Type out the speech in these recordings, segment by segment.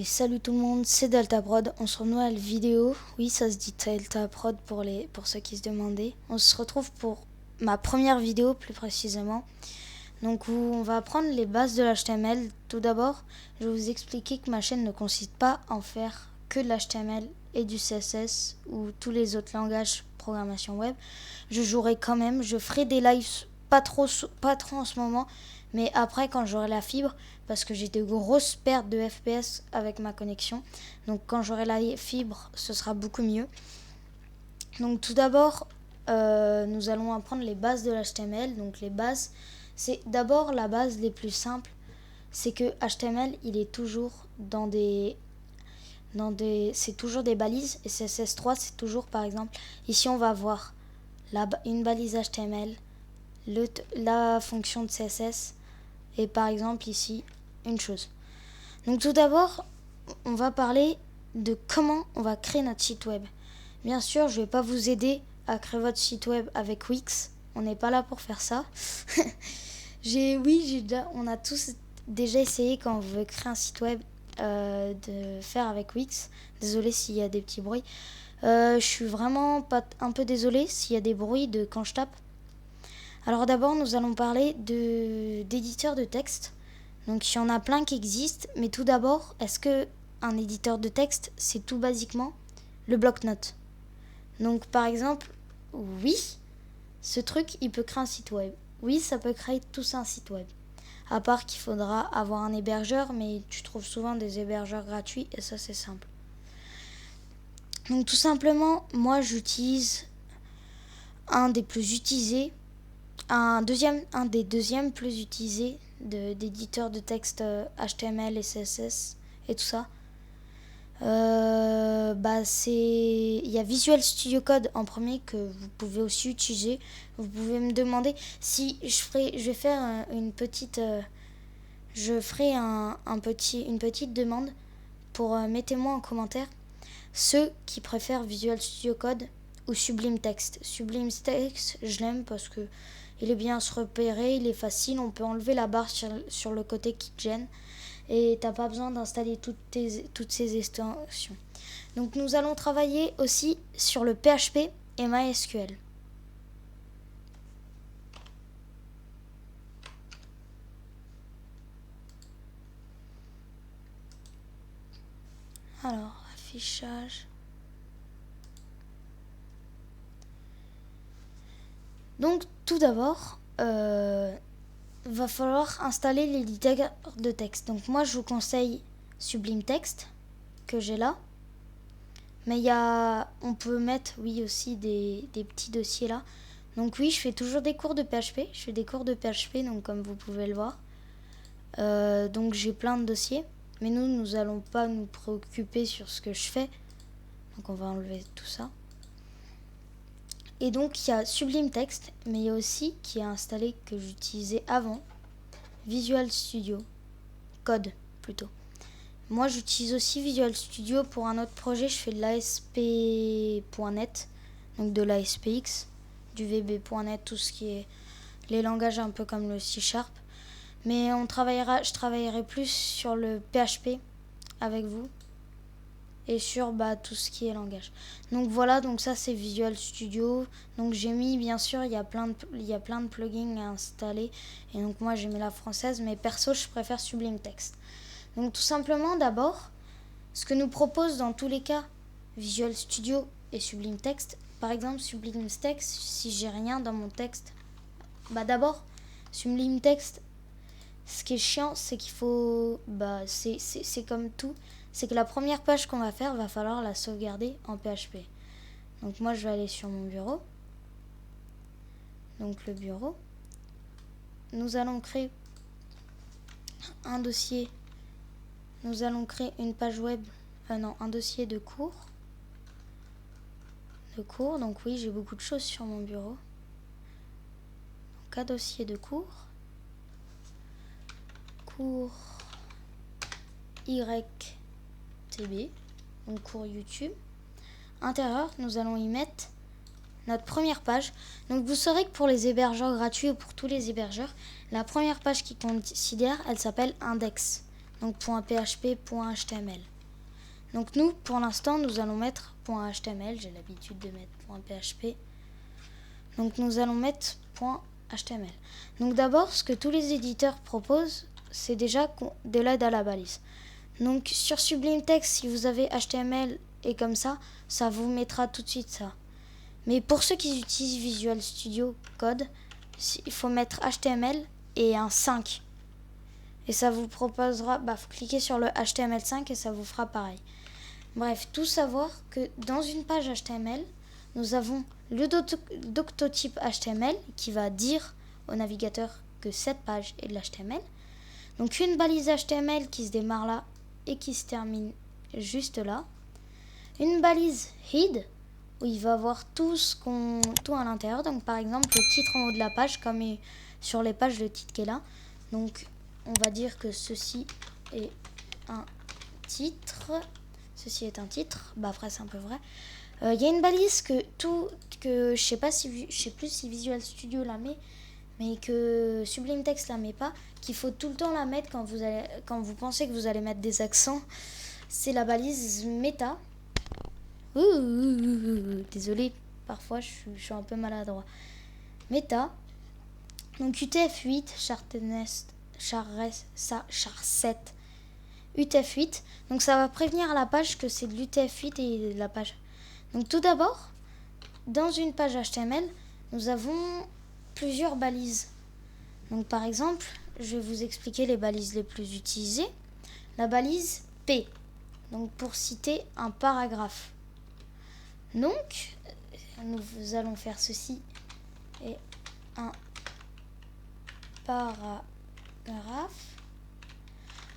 Et salut tout le monde, c'est DeltaProd. On se retrouve à la vidéo. Oui, ça se dit DeltaProd pour ceux qui se demandaient. On se retrouve pour ma première vidéo plus précisément. Donc où on va apprendre les bases de l'HTML. Tout d'abord, je vais vous expliquer que ma chaîne ne consiste pas en faire que de l'HTML et du CSS ou tous les autres langages programmation web. Je jouerai quand même, je ferai des lives pas trop en ce moment, mais après quand j'aurai la fibre, parce que j'ai de grosses pertes de FPS avec ma connexion. Donc quand j'aurai la fibre, ce sera beaucoup mieux. Donc tout d'abord, nous allons apprendre les bases de l'HTML. Donc les bases, c'est d'abord la base les plus simples, c'est que HTML, il est toujours c'est toujours des balises, et CSS3 c'est toujours, par exemple, ici on va voir une balise HTML, la fonction de CSS, et par exemple ici une chose. Donc tout d'abord, on va parler de comment on va créer notre site web. Bien sûr, je ne vais pas vous aider à créer votre site web avec Wix, on n'est pas là pour faire ça. On a tous déjà essayé quand on veut créer un site web de faire avec Wix. Désolé s'il y a des petits bruits. Je suis vraiment un peu désolée s'il y a des bruits de quand je tape. Alors d'abord, nous allons parler d'éditeurs de texte. Donc il y en a plein qui existent, mais tout d'abord, est-ce que un éditeur de texte, c'est tout basiquement le bloc-notes? Donc par exemple, oui, ce truc, il peut créer un site web. Oui, ça peut créer tout ça un site web. À part qu'il faudra avoir un hébergeur, mais tu trouves souvent des hébergeurs gratuits et ça c'est simple. Donc tout simplement, moi j'utilise un des plus utilisés, un des deuxièmes plus utilisés d'éditeurs de texte HTML et CSS et tout ça. Il y a Visual Studio Code en premier que vous pouvez aussi utiliser. Vous pouvez me demander si je vais faire une petite une petite demande pour mettez-moi en commentaire ceux qui préfèrent Visual Studio Code ou Sublime Text. Sublime Text, je l'aime parce que il est bien à se repérer, il est facile, on peut enlever la barre sur le côté qui te gêne et t'as pas besoin d'installer toutes ces extensions. Donc nous allons travailler aussi sur le PHP et MySQL. Alors, affichage. Donc tout d'abord, va falloir installer l'éditeur de texte. Donc moi je vous conseille Sublime Text que j'ai là. Mais on peut mettre aussi des petits dossiers là. Donc oui, je fais toujours des cours de PHP. Je fais des cours de PHP, donc comme vous pouvez le voir. Donc j'ai plein de dossiers. Mais nous allons pas nous préoccuper sur ce que je fais. Donc on va enlever tout ça. Et donc il y a Sublime Text, mais il y a aussi qui est installé que j'utilisais avant, Visual Studio Code plutôt. Moi j'utilise aussi Visual Studio pour un autre projet, je fais de l'ASP.NET, donc de l'ASPX, du VB.NET, tout ce qui est les langages un peu comme le C#. Mais je travaillerai plus sur le PHP avec vous. Et sur tout ce qui est langage. Donc voilà, donc ça c'est Visual Studio. Donc j'ai mis, bien sûr, il y a plein de plugins à installer. Et donc moi j'ai mis la française, mais perso je préfère Sublime Text. Donc tout simplement d'abord, ce que nous propose dans tous les cas Visual Studio et Sublime Text. Par exemple Sublime Text, si j'ai rien dans mon texte, d'abord Sublime Text, ce qui est chiant c'est qu'il faut, c'est comme tout. C'est que la première page qu'on va faire, va falloir la sauvegarder en PHP. Donc moi je vais aller sur mon bureau. Donc le bureau. Nous allons créer un dossier. Nous allons créer une page web. Un dossier de cours. Donc oui, j'ai beaucoup de choses sur mon bureau. Donc un dossier de cours. Cours YTB, donc cours YouTube. Intérieur, nous allons y mettre notre première page. Donc vous saurez que pour les hébergeurs gratuits ou pour tous les hébergeurs, la première page qu'ils considèrent, elle s'appelle index. Donc .php.html. Donc nous, pour l'instant, nous allons mettre .html. J'ai l'habitude de mettre .php. Donc nous allons mettre .html. Donc d'abord, ce que tous les éditeurs proposent, c'est déjà de l'aide à la balise. Donc sur Sublime Text, si vous avez HTML et comme ça vous mettra tout de suite ça. Mais pour ceux qui utilisent Visual Studio Code, il faut mettre HTML et un 5. Et ça vous proposera, vous cliquez sur le HTML5 et ça vous fera pareil. Bref, tout savoir que dans une page HTML, nous avons le doctotype HTML qui va dire au navigateur que cette page est de l'HTML. Donc une balise HTML qui se démarre là et qui se termine juste là. Une balise head où il va avoir tout à l'intérieur. Donc par exemple le titre en haut de la page, comme sur les pages le titre qui est là. Donc on va dire que ceci est un titre. Ceci est un titre. Après c'est un peu vrai. Il y a une balise que je sais plus si Visual Studio la met, mais que Sublime Text la met pas, qu'il faut tout le temps la mettre quand vous pensez que vous allez mettre des accents. C'est la balise meta. Désolé, parfois je suis un peu maladroit. Meta. Donc UTF-8, char7, UTF-8. Donc ça va prévenir à la page que c'est de l'UTF-8 et la page. Donc tout d'abord, dans une page HTML, nous avons plusieurs balises. Donc par exemple, je vais vous expliquer les balises les plus utilisées. La balise P, donc pour citer un paragraphe. Donc, nous allons faire ceci et un paragraphe.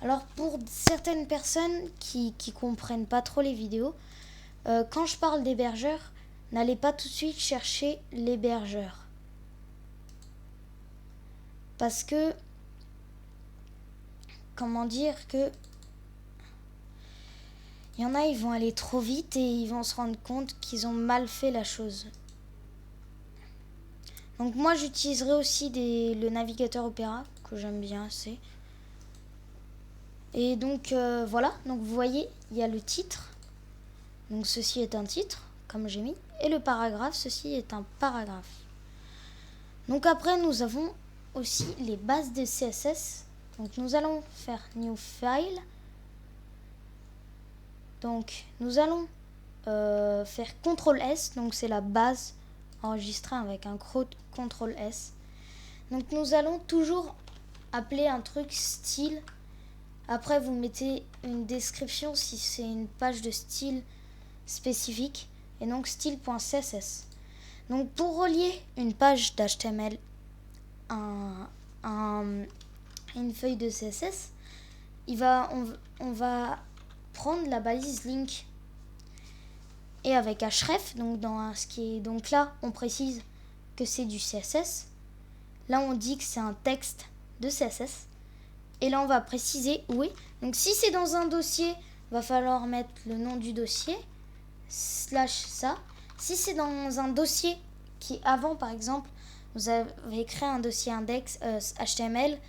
Alors pour certaines personnes qui comprennent pas trop les vidéos, quand je parle d'hébergeur, n'allez pas tout de suite chercher l'hébergeur. Parce que, comment dire que il y en a, ils vont aller trop vite et ils vont se rendre compte qu'ils ont mal fait la chose. Donc moi j'utiliserai aussi le navigateur Opera, que j'aime bien assez. Et donc voilà, donc vous voyez, il y a le titre. Donc ceci est un titre, comme j'ai mis. Et le paragraphe, ceci est un paragraphe. Donc après nous avons aussi les bases de CSS. Donc nous allons faire New File. Donc nous allons faire CTRL-S, donc c'est la base enregistrée avec un CTRL-S. Donc nous allons toujours appeler un truc style. Après vous mettez une description si c'est une page de style spécifique et donc style.css. Donc pour relier une page d'HTML à une feuille de CSS, on va prendre la balise link et avec href, donc là on précise que c'est du CSS, là on dit que c'est un texte de CSS et là on va préciser où est. Donc si c'est dans un dossier, va falloir mettre le nom du dossier / ça. Si c'est dans un dossier qui avant, par exemple vous avez créé un dossier index HTML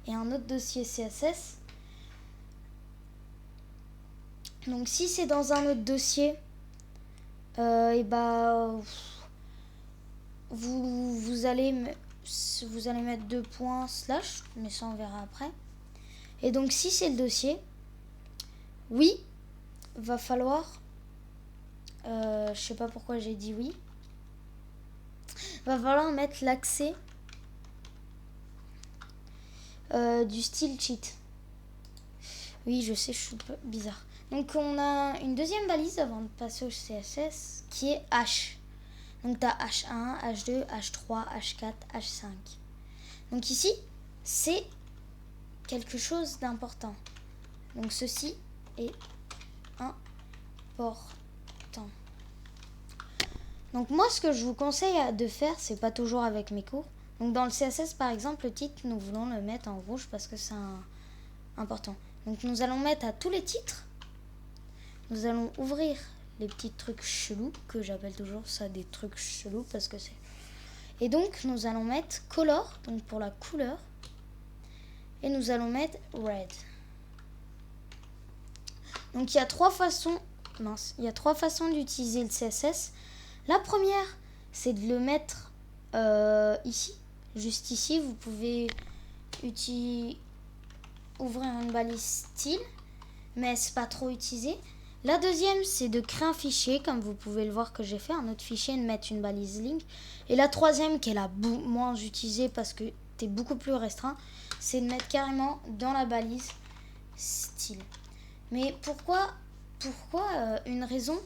et un autre dossier CSS. Donc si c'est dans un autre dossier, vous allez mettre 2 points / mais ça on verra après. Et donc si c'est le dossier, oui, va falloir, je sais pas pourquoi j'ai dit oui, va falloir mettre l'accès du style cheat. Oui, je sais, je suis un peu bizarre. Donc on a une deuxième balise avant de passer au CSS qui est H. Donc tu as H1, H2, H3, H4, H5. Donc ici, c'est quelque chose d'important. Donc ceci est important. Donc moi, ce que je vous conseille de faire, c'est pas toujours avec mes cours. Donc dans le CSS, par exemple, le titre, nous voulons le mettre en rouge parce que c'est important. Donc nous allons mettre à tous les titres. Nous allons ouvrir les petits trucs chelous, que j'appelle toujours ça des trucs chelous parce que c'est... Et donc nous allons mettre color, donc pour la couleur. Et nous allons mettre red. Donc il y a trois façons, d'utiliser le CSS. La première, c'est de le mettre ici, juste ici. Vous pouvez ouvrir une balise style, mais c'est pas trop utilisé. La deuxième, c'est de créer un fichier, comme vous pouvez le voir que j'ai fait, un autre fichier, et de mettre une balise link. Et la troisième, qui est la moins utilisée parce que t'es beaucoup plus restreint, c'est de mettre carrément dans la balise style. Mais pourquoi une raison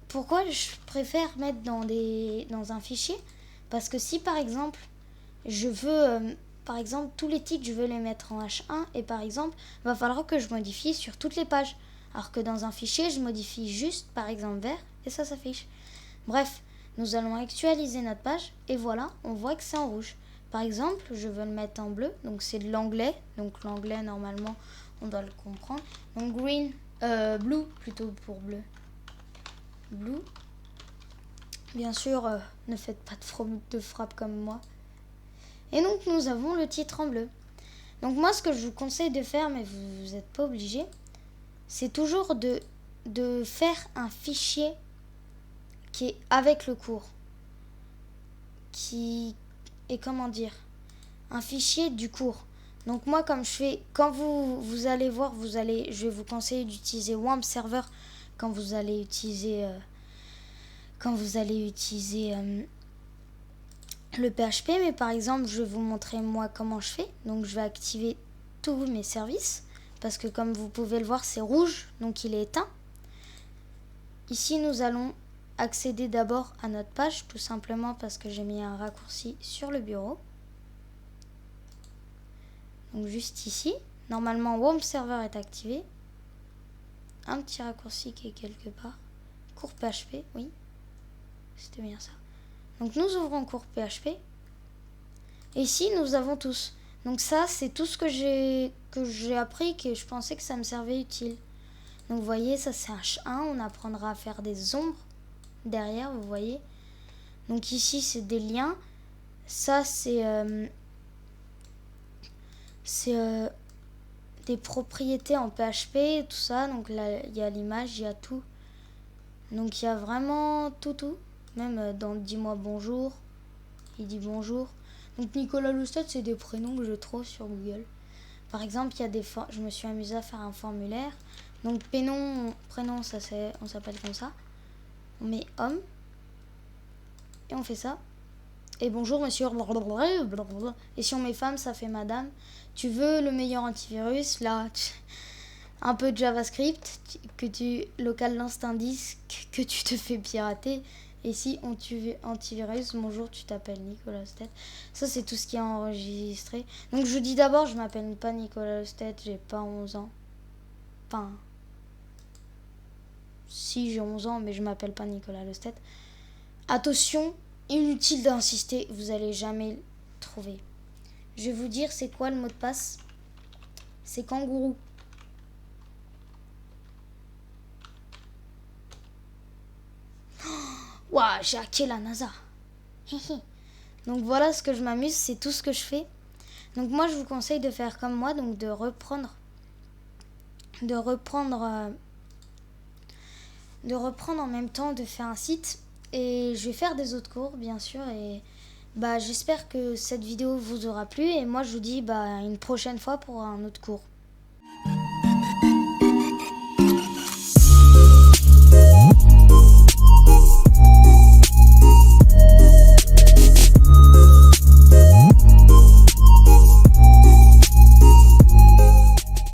pourquoi je préfère mettre dans un fichier? Parce que si par exemple je veux tous les titres je veux les mettre en H1 et par exemple va falloir que je modifie sur toutes les pages, alors que dans un fichier je modifie juste par exemple vert et ça s'affiche. Bref, nous allons actualiser notre page et voilà, on voit que c'est en rouge. Par exemple, je veux le mettre en bleu, donc c'est de l'anglais, donc l'anglais normalement on doit le comprendre. Donc blue plutôt pour bleu. Blue. Bien sûr, ne faites pas de frappe comme moi. Et donc nous avons le titre en bleu. Donc moi ce que je vous conseille de faire, mais vous n'êtes pas obligé, c'est toujours de faire un fichier qui est avec le cours. Qui est un fichier du cours. Donc moi comme je fais, quand vous allez voir, je vais vous conseiller d'utiliser WAMP Server quand vous allez utiliser le PHP, mais par exemple je vais vous montrer moi comment je fais. Donc je vais activer tous mes services parce que comme vous pouvez le voir c'est rouge, donc il est éteint. Ici nous allons accéder d'abord à notre page, tout simplement parce que j'ai mis un raccourci sur le bureau. Donc juste ici, normalement WAMP Server est activé. Un petit raccourci qui est quelque part. Cours PHP, oui. C'était bien ça. Donc nous ouvrons cours PHP. Et ici nous avons tous. Donc ça c'est tout ce que j'ai appris, que je pensais que ça me servait utile. Donc vous voyez, ça c'est H1, on apprendra à faire des ombres derrière, vous voyez. Donc ici c'est des liens. Ça c'est des propriétés en PHP, tout ça. Donc là il y a l'image, il y a tout. Donc il y a vraiment tout. Même dans dis-moi bonjour, il dit bonjour. Donc Nicolas Lostet, c'est des prénoms que je trouve sur Google. Par exemple, je me suis amusée à faire un formulaire. Donc prénom, ça on s'appelle comme ça. On met homme et on fait ça. Et bonjour monsieur. Et si on met femme, ça fait madame. Tu veux le meilleur antivirus? Là, un peu de JavaScript, local lance disque que tu te fais pirater. Et si on tue antivirus, bonjour, tu t'appelles Nicolas Lostet. Ça, c'est tout ce qui est enregistré. Donc, je dis d'abord, je m'appelle pas Nicolas Lostet, j'ai pas 11 ans. Enfin, si j'ai 11 ans, mais je m'appelle pas Nicolas Lostet. Attention, inutile d'insister, vous allez jamais le trouver. Je vais vous dire c'est quoi le mot de passe. C'est kangourou. Waouh, j'ai hacké la NASA. Donc voilà ce que je m'amuse, c'est tout ce que je fais. Donc moi je vous conseille de faire comme moi, donc de reprendre en même temps, de faire un site. Et je vais faire des autres cours bien sûr. Et j'espère que cette vidéo vous aura plu. Et moi je vous dis une prochaine fois pour un autre cours.